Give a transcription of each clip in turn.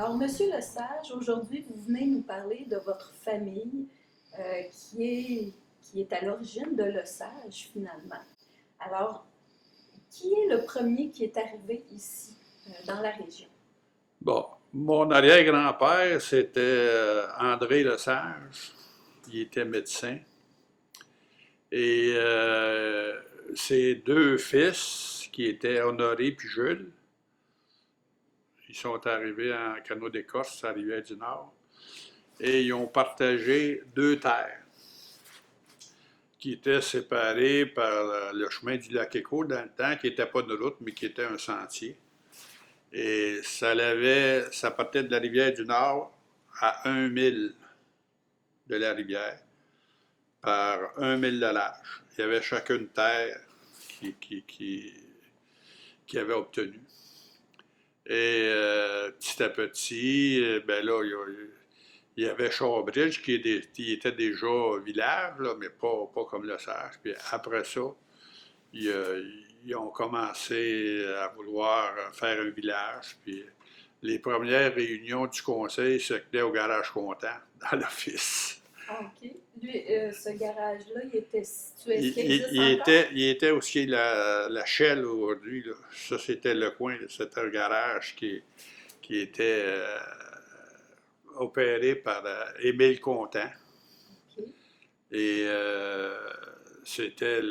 Alors, Monsieur Lesage, aujourd'hui, vous venez nous parler de votre famille qui est à l'origine de Lesage, finalement. Alors, qui est le premier qui est arrivé ici, dans la région? Bon, mon arrière-grand-père, c'était André Lesage. Il était médecin. Et ses deux fils, qui étaient Honoré puis Jules, ils sont arrivés en canot d'écorce à Rivière-du-Nord. Et ils ont partagé deux terres qui étaient séparées par le chemin du lac Écho dans le temps, qui n'était pas de route, mais qui était un sentier. Et ça partait de la rivière du Nord à 1 mille de la rivière par 1 mille de large. Il y avait chacune terre qui avait obtenu. Et petit à petit, ben là, il y avait Shawbridge qui était déjà village, là, mais pas comme le Sage. Puis après ça, ils ont commencé à vouloir faire un village. Puis les premières réunions du conseil se tenaient au garage Content, dans l'office. Ah, OK. Lui, ce garage-là, il était situé, est-ce Il, qu'il il- existe il encore? était, il était aussi la Shell aujourd'hui, là. Ça, c'était le coin, c'était un garage qui était opéré par Émile Contant. OK. Et c'était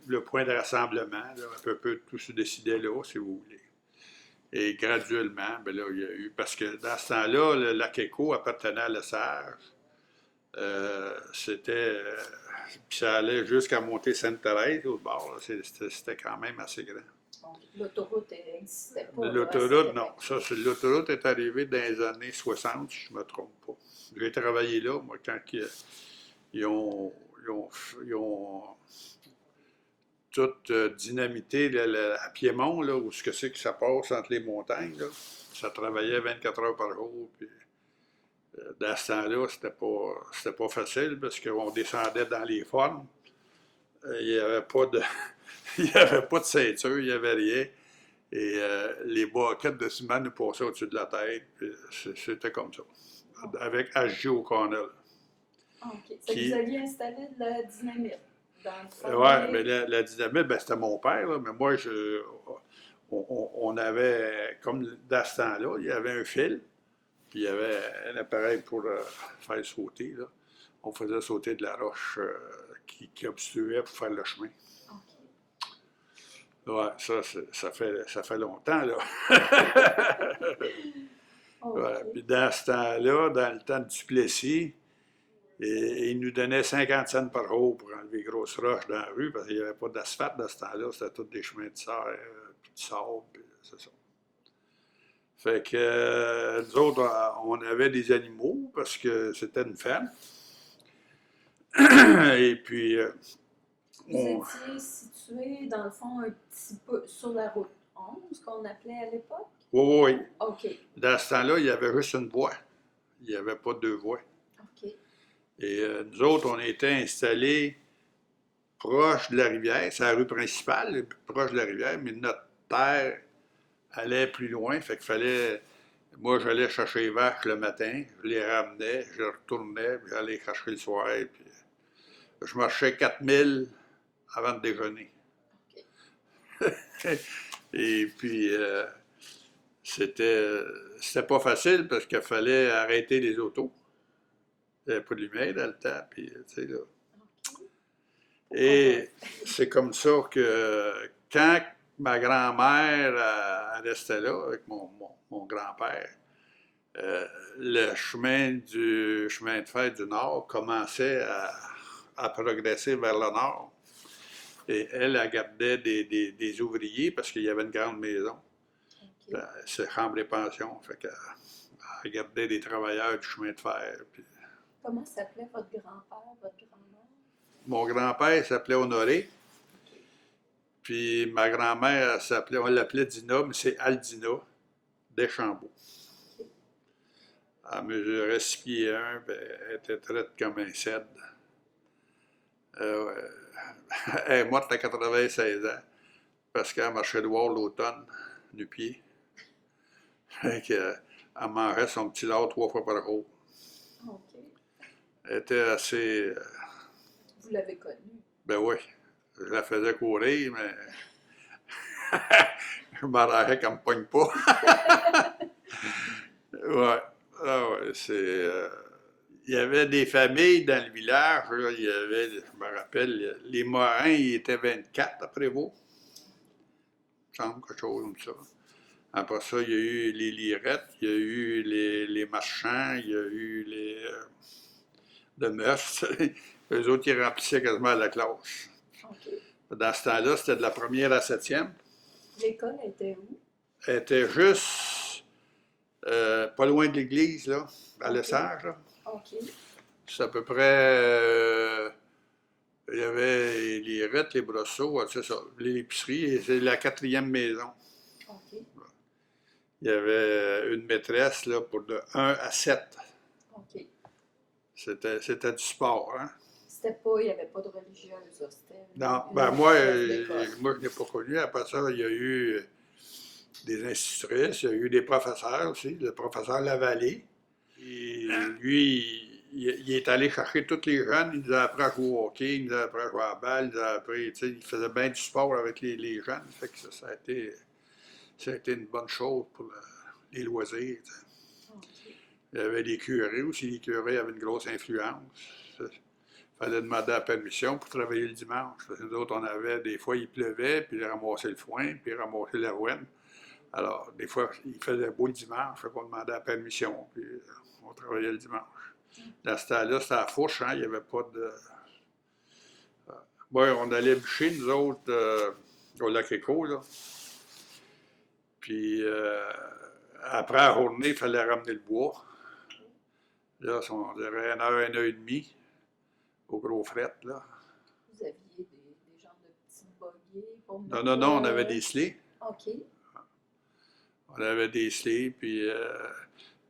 le point de rassemblement, là, un peu tout se décidait là, si vous voulez. Et graduellement, ben là, il y a eu, parce que dans ce temps-là, le lac Écho appartenait à Lesage. C'était. Puis ça allait jusqu'à monter Sainte-Thérèse, au bord. C'était quand même assez grand. Donc, l'autoroute n'existait pas là, à cette L'autoroute, non. époque-là. L'autoroute est arrivée dans les années 60, si je ne me trompe pas. J'ai travaillé là, moi, quand ils ont, ils ont, ils ont tout dynamité à Piémont, là, où ce que c'est que ça passe entre les montagnes. Là. Ça travaillait 24 heures par jour. Puis, dans ce temps-là, c'était pas facile parce qu'on descendait dans les formes. Il n'y avait pas de, il y avait pas de ceinture, il n'y avait rien. Et les boquettes de ciment nous passaient au-dessus de la tête. Puis c'était comme ça. Oh, Avec H.G. O'Connell. OK. C'est que vous Qui, aviez installé de la dynamite dans le fond. ouais, mais la dynamite, ben, c'était mon père, là, mais moi, on avait, comme dans ce temps-là, il y avait un fil, puis il y avait un appareil pour faire sauter. Là. On faisait sauter de la roche qui obstruait pour faire le chemin. OK. Ouais, ça fait longtemps, là. Ouais, OK. puis dans ce temps-là, dans le temps de Duplessis, il nous donnait 50 cents par jour pour enlever les grosses roches dans la rue, parce qu'il n'y avait pas d'asphalte dans ce temps-là, c'était tous des chemins de serre, puis de sable, puis c'est ça. Fait que nous autres, on avait des animaux, parce que c'était une ferme. Et puis, Vous on, étiez situé, dans le fond, un petit peu sur la route 11, qu'on appelait à l'époque? oui, oui, OK. dans ce temps-là, il y avait juste une voie. Il n'y avait pas deux voies. OK. Et nous autres, on était installés proche de la rivière. C'est la rue principale, proche de la rivière, mais notre terre allait plus loin. Fait qu'il fallait. Moi, j'allais chercher les vaches le matin, je les ramenais, je retournais, puis j'allais les chercher le soir. Puis je marchais 4 000 avant de déjeuner. OK. Et puis, c'était pas facile parce qu'il fallait arrêter les autos. Il n'y avait pas de lumière dans le temps, puis, tu sais, là. OK. Pourquoi? Et c'est comme ça que quand ma grand-mère elle restait là avec mon grand-père, le chemin de fer du Nord commençait à progresser vers le Nord. Et elle gardait des ouvriers parce qu'il y avait une grande maison. OK. C'est chambre et pension. Fait qu'elle gardait des travailleurs du chemin de fer. Puis Comment s'appelait votre grand-père, votre grand-mère? mon grand-père s'appelait Honoré. OK. Puis ma grand-mère s'appelait, on l'appelait Dina, mais c'est Aldina Deschambault. OK. Elle mesurait 6 pieds 1, puis elle était traite comme un cèdre. Ouais. Elle est morte à 96 ans, parce qu'elle marchait dehors l'automne, du pied. Fait que, Elle mangeait son petit lard 3 fois par jour. OK. Elle était assez... Vous l'avez connue. ben oui, je la faisais courir, mais je m'arrêtais qu'elle me pogne pas. Ouais, ah ouais, il y avait des familles dans le village, là, il y avait, je me rappelle, les Morins, ils étaient 24 après vous. Il me semble quelque chose comme ça. Après ça, il y a eu les Lirettes, il y a eu les Marchands, il y a eu les de Meurthe. Eux autres, ils remplissaient quasiment la classe. OK. Dans ce temps-là, c'était de la première à la septième. L'école était où? Elle était juste pas loin de l'église, là, à OK. Lesage, là. OK. C'est à peu près. Il y avait les Rettes, les Brosseaux, c'est ça, l'épicerie, et c'est la quatrième maison. OK. Il y avait une maîtresse là, pour de 1 à 7. OK. C'était du sport, hein? C'était pas, il n'y avait pas de religieuse, là. C'était Non, une ben moi, maîtresse d'école. moi je n'ai pas connu. Après ça, il y a eu des institutrices, il y a eu des professeurs aussi, le professeur Lavallée. Et lui, il est allé chercher tous les jeunes, il nous a appris à jouer au hockey, il nous a appris à jouer à la balle, il nous a appris, tu sais, il faisait bien du sport avec les jeunes. Fait que ça a été une bonne chose pour les loisirs. Tu sais. OK. Il y avait des curés aussi, les curés avaient une grosse influence. Il fallait demander la permission pour travailler le dimanche. Parce que nous autres, on avait, des fois, il pleuvait, puis ils ramassaient le foin, puis ils ramassaient l'avoine. Alors, des fois, il faisait beau le dimanche, fait qu'on demandait la permission, puis on travaillait le dimanche. Dans ce temps-là, c'était à la fourche, hein, il n'y avait pas de... Bon, on allait bûcher, nous autres, au lac Éco, là. Puis, après la journée, il fallait ramener le bois. Là, on dirait 1 heure et demie, au gros fret, là. Vous aviez des genres de petits buggies pour Non, mettre. non, non, on avait des sleighs. OK. On avait des sleighs, puis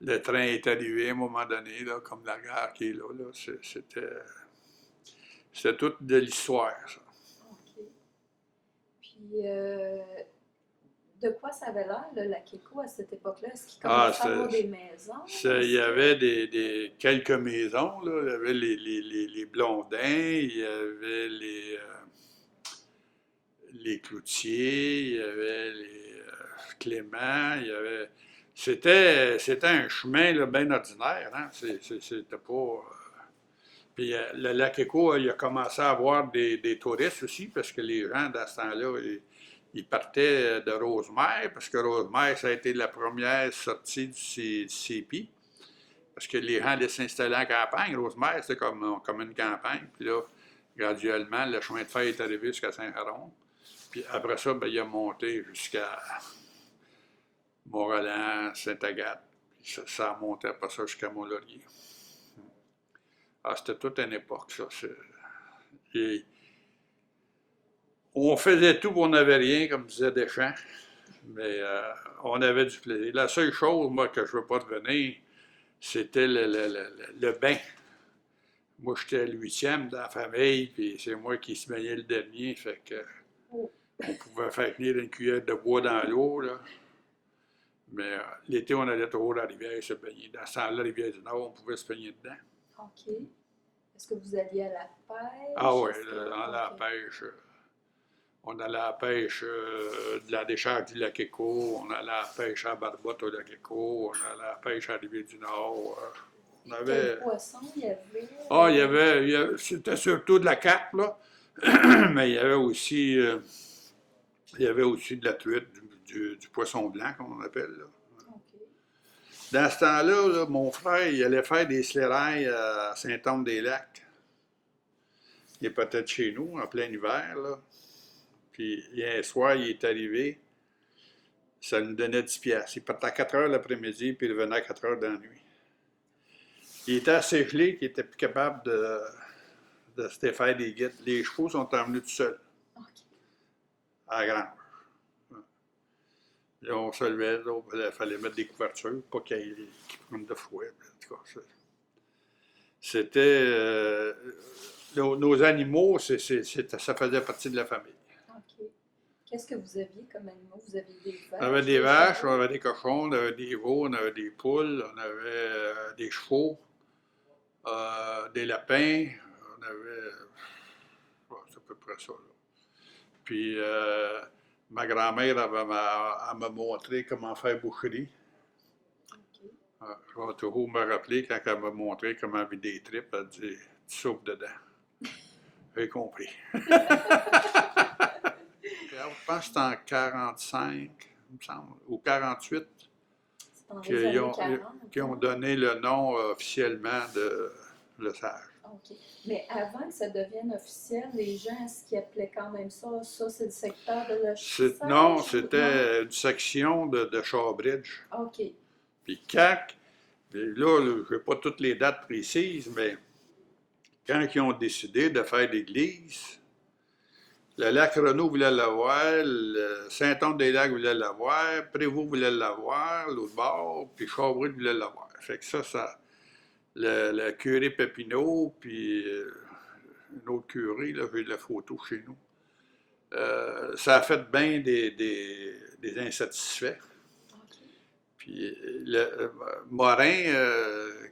le train est arrivé à un moment donné, là, comme la gare qui est là. C'était toute de l'histoire, ça. OK. Puis, de quoi ça avait l'air, le lac Éco, à cette époque-là? Est-ce qu'il commençait à avoir des maisons? Il y avait quelques maisons, là. Il y avait les Blondins, il y avait les Cloutiers, il y avait les Clément, il y avait... C'était un chemin là, bien ordinaire, hein? C'était pas... Puis le lac Éco, il a commencé à avoir des touristes aussi, parce que les gens, dans ce temps-là, ils partaient de Rosemère, parce que Rosemère, ça a été la première sortie du CEPI, parce que les gens allaient s'installer en campagne. Rosemère, c'était comme une campagne. Puis là, graduellement, le chemin de fer est arrivé jusqu'à Saint-Jaron. Puis après ça, ben, il a monté jusqu'à Mont-Roland, Sainte-Agathe. Puis ça a monté après ça jusqu'à Mont-Laurier. Ah, c'était toute une époque, ça. Et on faisait tout, on n'avait rien, comme disait Deschamps. Mais on avait du plaisir. La seule chose, moi, que je ne veux pas revenir, c'était le bain. Moi, j'étais le 8e dans la famille, puis c'est moi qui se baignais le dernier, fait que on pouvait faire tenir une cuillère de bois dans l'eau, là. Mais l'été, on allait toujours à la rivière se baigner. Dans ce temps-là, la rivière du Nord, on pouvait se baigner dedans. OK. Est-ce que vous alliez à la pêche? Ah oui, Est-ce que- on allait à la OK. pêche. On allait à la pêche de la décharge du lac Éco, on allait à la pêche à Barbotte au lac Éco, on allait à la pêche à la rivière du Nord. On avait... Quel poisson il y avait? Ah, c'était surtout de la carpe, là. Mais il y avait aussi de la truite, du poisson blanc, comme on appelle, là. OK. Dans ce temps-là, là, mon frère, il allait faire des slérailles à Saint-Anne-des-Lacs. Il est peut-être chez nous, en plein hiver, là. Puis, un soir, il est arrivé, ça nous donnait 10 piastres. Il partait à 4 heures l'après-midi, puis il revenait à 4 heures dans la nuit. Il était assez gelé qu'il était plus capable de se défaire des guides. Les chevaux sont emmenés tout seuls, OK. à la grange. Là, on se levait, il fallait mettre des couvertures, pas qu'ils prennent de froid. En tout cas, c'était... nos animaux, ça faisait partie de la famille. OK. Qu'est-ce que vous aviez comme animaux? Vous aviez des vaches? On avait des vaches, on avait des cochons, on avait des veaux, on avait des poules, on avait des chevaux, des lapins, on avait... ouais, c'est à peu près ça, là. Puis ma grand-mère, elle m'a montré comment faire boucherie. OK. Je vais toujours me rappeler quand elle m'a montré comment vider des tripes, elle dit « Tu souffles dedans. » J'ai compris. Je pense que c'était en 45, il me semble, ou 48, C'est dans les années 40. qui ont donné le nom officiellement de Le Sage. OK. Mais avant que ça devienne officiel, les gens, est-ce qu'ils appelaient quand même ça? Ça, c'est le secteur de Le Sage? Non, c'était une section de Shawbridge. OK. Puis là, je n'ai pas toutes les dates précises, mais quand ils ont décidé de faire l'église, le Lac-Renaud voulait l'avoir, le Saint-Anne-des-Lacs voulait l'avoir, Prévost voulait l'avoir, l'autre bord, puis Shawbridge voulait l'avoir. Fait que ça le curé Papineau, puis un autre curé, là, j'ai de la photo chez nous, ça a fait bien des insatisfaits. OK. Puis Morin,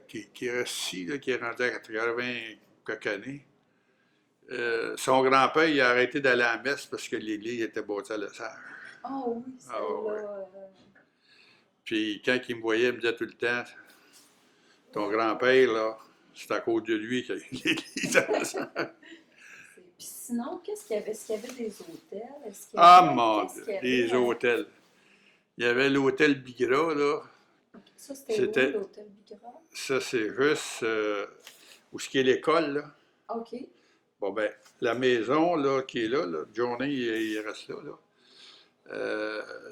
qui reste ici, là, qui est rendu à 80 quelques années, son grand-père, il a arrêté d'aller à la messe parce que l'église était bâtie à Le Sage. Ah oui, c'est là. Ouais. Puis quand il me voyait, il me disait tout le temps, ton grand-père, là, c'est à cause de lui qu'il y a eu l'église à Le Sage. Puis sinon, qu'est-ce qu'il y avait? Est-ce qu'il y avait des hôtels? Est-ce qu'il y Ah, avait... mon Qu'est-ce Dieu, qu'il y avait? des hôtels. Il y avait l'hôtel Bigra, là. Ça, c'était où, l'hôtel Bigra? Ça, c'est juste où ce qui est l'école, là. OK. Bon, ben, la maison, là, qui est là, Johnny, il reste là,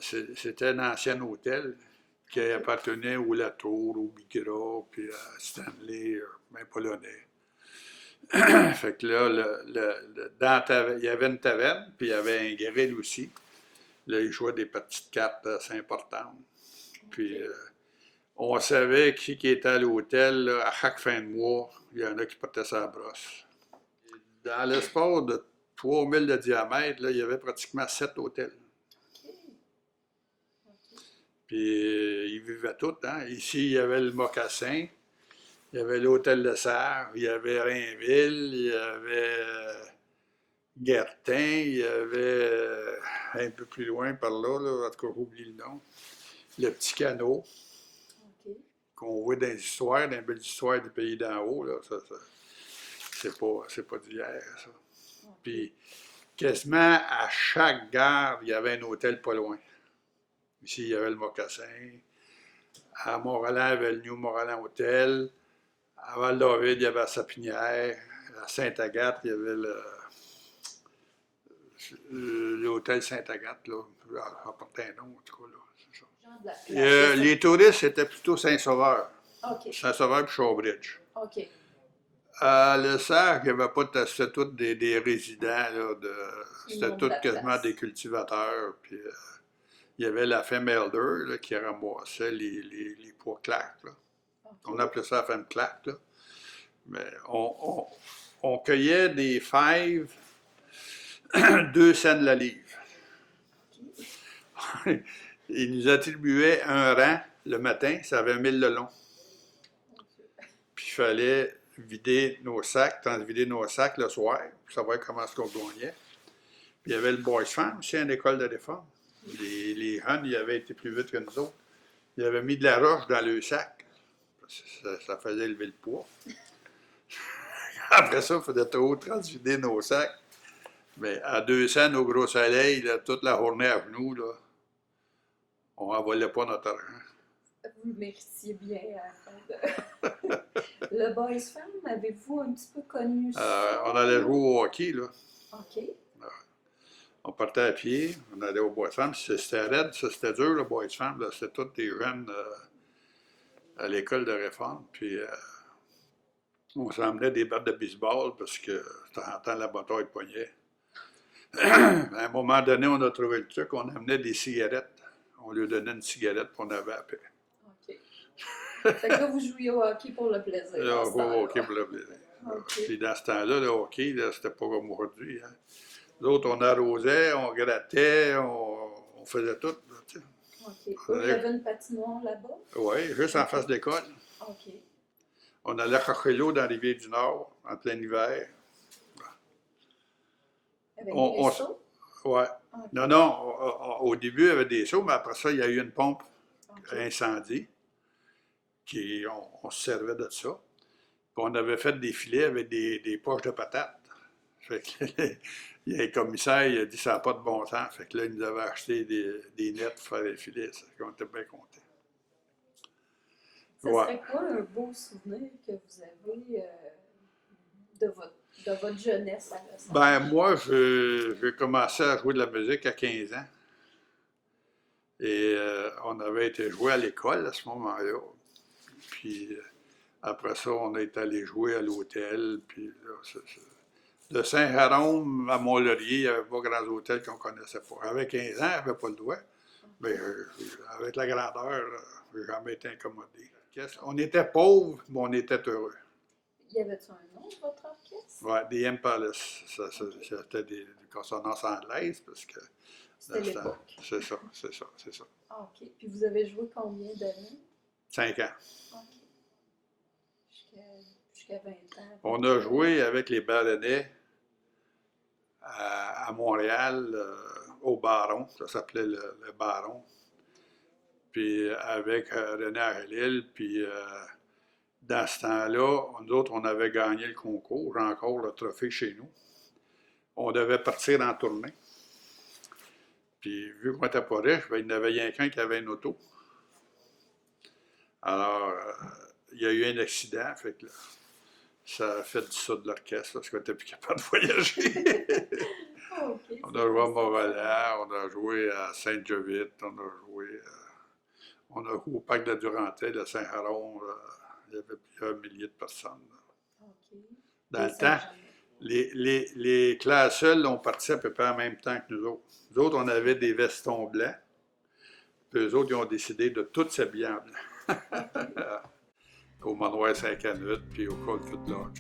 c'était un ancien hôtel qui appartenait au Latour, au Bigra, puis à Stanley, même polonais. Fait que là, il y avait une taverne, puis il y avait un grill aussi. Là, ils jouaient des petites cartes assez importantes. Puis, on savait qui était à l'hôtel, là, à chaque fin de mois, il y en a qui portaient sa brosse. Dans l'espace de 3000 de diamètre, là, il y avait pratiquement 7 hôtels. OK. Puis ils vivaient tous. Hein? Ici, il y avait le Mocassin, il y avait l'hôtel de Serre, il y avait Rainville, il y avait Guertin, il y avait un peu plus loin par là, en tout cas, j'oublie le nom, le Petit Canot, OK. qu'on voit dans les histoires, dans les belles histoires du pays d'en haut. Là, c'est pas d'hier, ça. OK. Puis, quasiment à chaque gare, il y avait un hôtel pas loin. Ici, il y avait le Mocassin. À Mont-Roland, il y avait le New Mont-Roland Hotel. À Val-David, il y avait la Sapinière. À Sainte-Agathe, il y avait l'hôtel Sainte-Agathe, là. Ça portait un nom, en tout cas, là. C'est ça. Genre de la Les touristes, c'était plutôt Saint-Sauveur. OK. Saint-Sauveur puis Shawbridge. OK. À Le Sage, il n'y avait pas c'était tous des résidents, là, c'était tous quasiment des cultivateurs. Puis, il y avait la femme elder là, qui ramassait les pois claques. Là. OK. On appelait ça la femme claque. Là. Mais on cueillait des fèves 2 cents de la livre. OK. Ils nous attribuaient un rang le matin, ça avait 1000 de long. Puis il fallait vider nos sacs, vider nos sacs le soir, pour savoir comment est-ce qu'on gagnait. Puis il y avait le Boys Farm aussi, une école de réforme. Les jeunes, ils avaient été plus vite que nous autres. Ils avaient mis de la roche dans le sac. Ça faisait lever le poids. Après ça, il fallait trop transvider nos sacs. Mais à 200 au gros soleil, là, toute la journée à genoux, là, on n'envolait pas notre argent. Vous le méritiez bien à la fin de... Le Boys Farm, avez-vous un petit peu connu ça? On allait jouer au hockey, là. OK. On partait à pied, on allait au Boys Farm. C'était raide, ça, c'était dur, le Boys Farm. C'était tous des jeunes à l'école de réforme. Puis on s'emmenait des battes de baseball parce que de temps en temps, la bataille pognait. À un moment donné, on a trouvé le truc, on amenait des cigarettes. On lui donnait une cigarette qu'on avait à paix. OK. Fait que là, vous jouiez au hockey pour le plaisir. Là, on jouait au hockey pour le plaisir. OK. Puis dans ce temps-là, le hockey, là, c'était pas comme aujourd'hui. Hein. Nous autres, on arrosait, on grattait, on faisait tout. Là, tu sais. OK. Eux, il y avait une patinoire là-bas? Oui, juste en face de l'école. OK. On allait chercher l'eau dans la rivière du Nord, en plein hiver. Avec des seaux? Ouais. OK. Non, au début, il y avait des seaux, mais après ça, il y a eu une pompe OK. incendie, on se servait de ça. Puis on avait fait des filets avec des poches de patates. Fait que il y a un commissaire, il a dit ça n'a pas de bon sens. Fait que là, il nous avait acheté des nets pour faire les filets. Ça, on était bien contents. Ça serait quoi un beau souvenir que vous avez de votre jeunesse à Los Angeles? Ben, moi, j'ai commencé à jouer de la musique à 15 ans. Et on avait été jouer à l'école à ce moment-là. Puis après ça, on est allé jouer à l'hôtel. Puis là, de Saint-Jérôme à Mont-Laurier, il n'y avait pas grands hôtels qu'on ne connaissait pas. Avec 15 ans, on n'avait pas le droit. Mais avec la grandeur, je n'ai jamais été incommodé. On était pauvres, mais on était heureux. Y avait-tu un nom de votre orchestre? Oui, des M-Palace. C'était des consonances anglaises parce que. C'était l'époque. C'est ça. Ah, OK. Puis vous avez joué combien d'années? 5 ans. OK. Jusqu'à 20 ans. On a joué avec les Baronets à Montréal, au Baron. Ça s'appelait le Baron. Puis avec René Arlil. Puis dans ce temps-là, nous autres, on avait gagné le concours. J'ai encore le trophée chez nous. On devait partir en tournée. Puis, vu qu'on n'était pas riche, ben, il n'y en avait rien qu'un qui avait une auto. Alors, il y a eu un accident, fait que là, ça a fait du saut de l'orchestre parce qu'on n'était plus capable de voyager. Okay, on a joué à Montréal, on a joué à Saint-Jovite, on a joué au parc de la Durantaine, à Saint-Jérôme. Il y avait plusieurs milliers de personnes. Okay. Dans le temps, les classes seules ont parti à peu près en même temps que nous autres. Nous autres, on avait des vestons blancs. Puis eux autres, ils ont décidé de tout s'habiller en blanc. Au Manoir Saint-Canute, puis au Col Foot Lodge.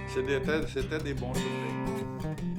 C'était des bons souvenirs.